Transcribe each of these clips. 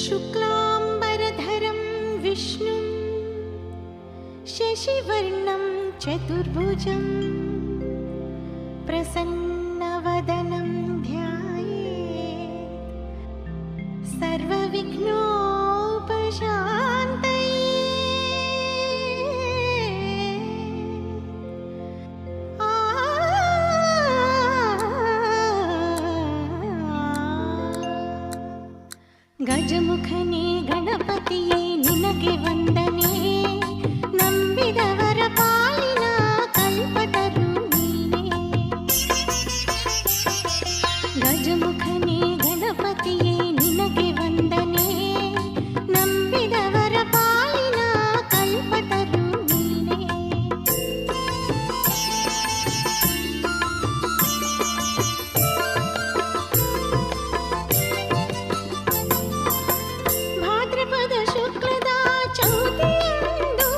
शुक्लाम्बरधरं विष्णुं शशिवर्णं चतुर्भुजं प्रसन्नवदनं ध्यायेत् सर्वविघ्नोपशान्तये। ಗಜಮುಖನೇ ಗಣಪತಿಯೇ ನಿನಗೆ ವಂದನೆ, ನಂಬಿದವರ ಪಾಲಿನ ಕಲ್ಪತರು ನೀನೇ. ಗಜಮುಖನೇ ಗಣಪತಿಯೇ ನಿನಗೆ ವಂದನೆ, ನಂಬಿದವರ ಪಾಲಿನ ಕಲ್ಪತರು ನೀನೇ. ಭಾದ್ರಪದ ಶುಕ್ಲದ ಚೌತಿಯಂದು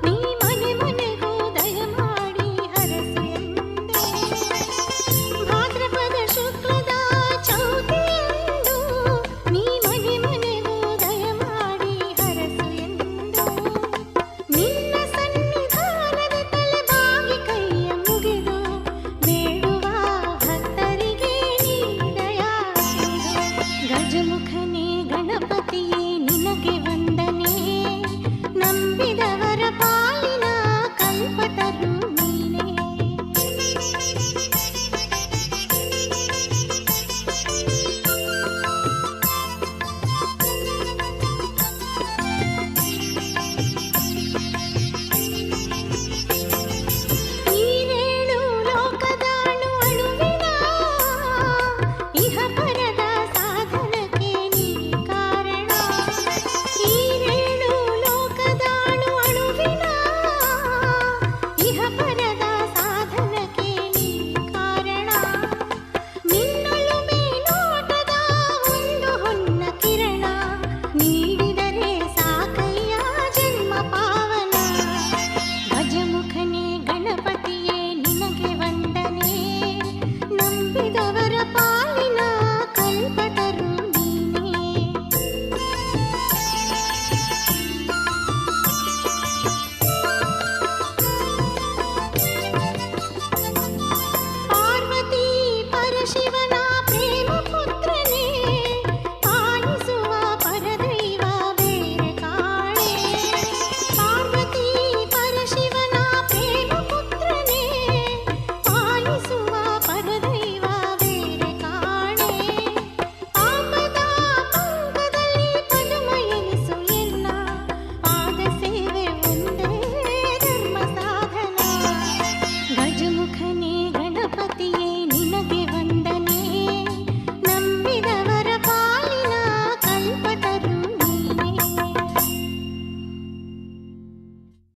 ನೀ ಮನೆ ಮನೆಗೂ ದಯಮಾಡಿ ಹರಸು ಎಂದೆ. ಭಾದ್ರಪದ ಶುಕ್ಲದ ಚೌತಿಯಂದು ನೀ ಮನೆ ಮನೆಗೂ ದಯಮಾಡಿ ಹರಸು ಎಂದು ನಿನ್ನ ಸನ್ನಿಧಾನದ ತಲೆ ಬಾಗಿ ಕೈಯ ಮುಗಿದು ಬೇಡುವ ಭಕ್ತರಿಗೆ ನೀ ದಯಾಸಿದು. ಗಜಮುಖ